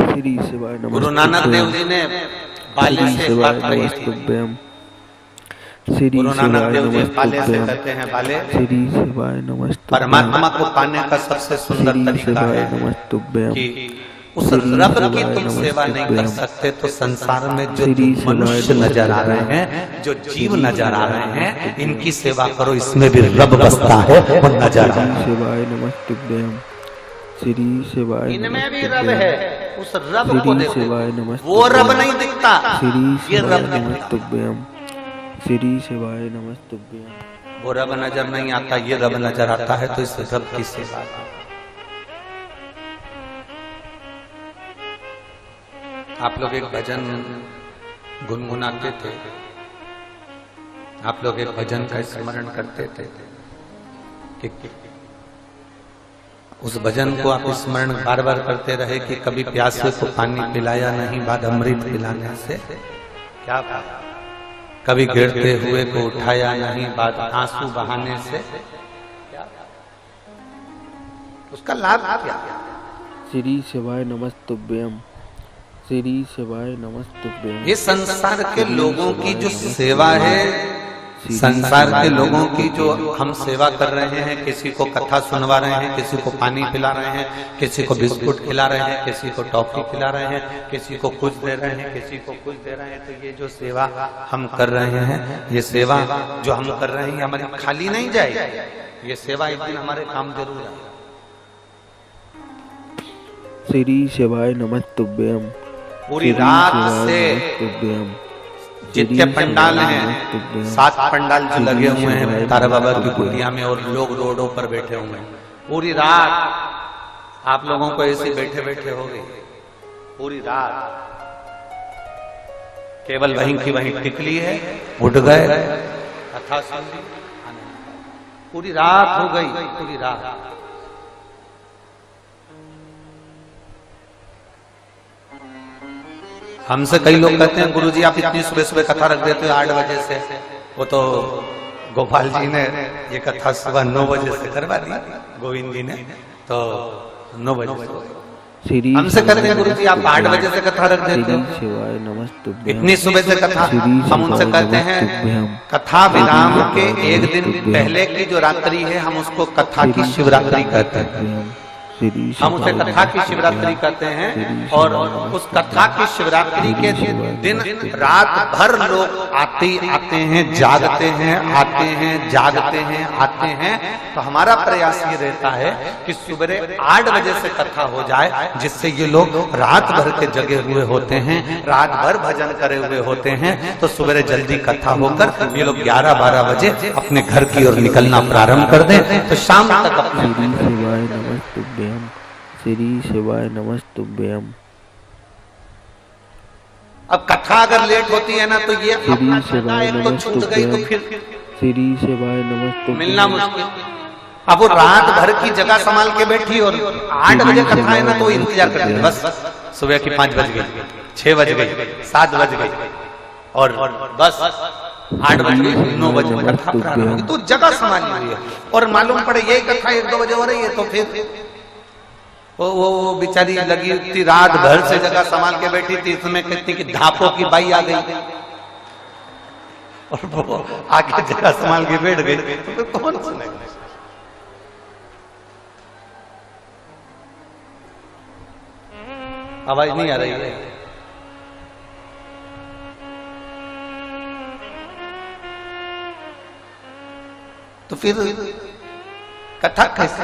श्री शिवाय नमः। गुरु नानक देव जी ने बाली से बात कही थी। गुरु नानक देव जी बाले से कहते हैं, बाले श्री शिवाय नमस्तुभ्यं। परमात्मा को पाने का सबसे सुंदर तरीका है कि उस रब की तुम सेवा नहीं कर सकते तो संसार में जो मनुष्य नजर आ रहे हैं, जो जीव नजर आ रहे हैं, इनकी सेवा करो, इसमें भी रब बसता है, वो नजर आ रहा है। शिवाय नमस्तुभ्यं। श्री शिवाय इनमें भी रब है, उस रब को देखो, शिवाय नमस्तुभ्यं। वो रब नहीं दिखता, श्री ये शिवाय रब नमस्तुभ्यं। श्री शिवाय नमस्तुभ्यं। वो रब नजर नहीं आता, ये रब नजर आता है, तो इस रब की सेवा। आप लोग एक भजन गुनगुनाते थे, आप लोग एक भजन का स्मरण करते थे कि उस भजन को आप स्मरण बार बार करते रहे कि कभी प्यासे को पानी पिलाया नहीं, बाद अमृत पिलाने से क्या बात, कभी गिरते हुए को उठाया नहीं, बाद आंसू बहाने से क्या, उसका लाभ क्या? श्री शिवाय नमस्तुभ्यं। श्री शिवाय नमस्तुभ्यं। ये संसार के लोगों की जो सेवा है, संसार के लोगों की जो हम सेवा कर रहे हैं, किसी को कथा सुनवा रहे हैं, किसी को पानी पिला रहे हैं, किसी को बिस्कुट खिला रहे हैं, किसी को टॉफी खिला रहे हैं, किसी को कुछ दे रहे हैं, किसी को कुछ दे रहे हैं, तो ये जो सेवा हम कर रहे हैं, ये सेवा जो हम कर रहे हैं हमारी खाली नहीं जाएगी, ये सेवा एक दिन हमारे काम जरूर है। श्री शिवाय नमस्तुभ्यं। पूरी रात से जितने पंडाल हैं, 7 पंडाल जो लगे हुए हैं तारा बाबा की कुटिया में, और लोग रोडों पर बैठे हुए हैं, पूरी रात आप लोगों को ऐसे बैठे बैठे हो गई, पूरी रात केवल वहीं की वहीं टिकली है, उठ गए, कथा सुन ली, पूरी रात हो गई, पूरी रात। हमसे कई लोग कहते हैं गुरुजी आप इतनी सुबह सुबह कथा रख देते हो 8 बजे से, वो तो गोपाल जी ने ये कथा सुबह 9 बजे से करवा दी, गोविंद जी ने तो 9 बजे से। हमसे कहते हैं गुरुजी आप 8 बजे से कथा रख देते हो, शिवाय नमस्तुभ्यं। इतनी सुबह से कथा। हम उनसे कहते हैं कथा विराम के एक दिन पहले की जो रात्रि है, हम उसको कथा की शिवरात्रि कहते हैं, हम उसे कथा की शिवरात्रि कहते हैं। और उस कथा की शिवरात्रि के दिन रात भर लोग आते हैं, जागते हैं, आते हैं, जागते हैं, आते हैं। तो हमारा प्रयास ये रहता है कि सुबह 8 बजे से कथा हो जाए, जिससे ये लोग रात भर के जगे हुए होते हैं, रात भर भजन करे हुए होते हैं, तो सुबह जल्दी कथा होकर ये लोग 11-12 बजे अपने घर की ओर निकलना प्रारंभ कर दें, तो शाम तक अपने। श्री शिवाय नमस्तुभ्यं। अब कथा अगर लेट होती है ना, तो ये अपना एक तो छूट गई, तो फिर श्री शिवाय नमस्तुभ्यं मिलना मुश्किल। अब वो रात भर की जगह संभाल के बैठी और 8 बजे कथा है ना, तो इंतजार करते हैं, बस सुबह की 5 बज गई, 6 बज गई, 7 बज गई, और बस 8 बज गई, 9 बजे कथा प्रारंभ होगी, तो जगह संभाली हुई है। और मालूम पड़े यही कथा 1-2 बजे हो रही है, तो फिर वो बेचारी लगी थी रात भर से जगह संभाल के बैठी थी, इसमें कहती कि धापों की बाई आ गई और वो आगे जगह संभाल के बैठ गई, तो फिर कौन सुनेगा? आवाज नहीं आ रही है? तो फिर कथा कैसे?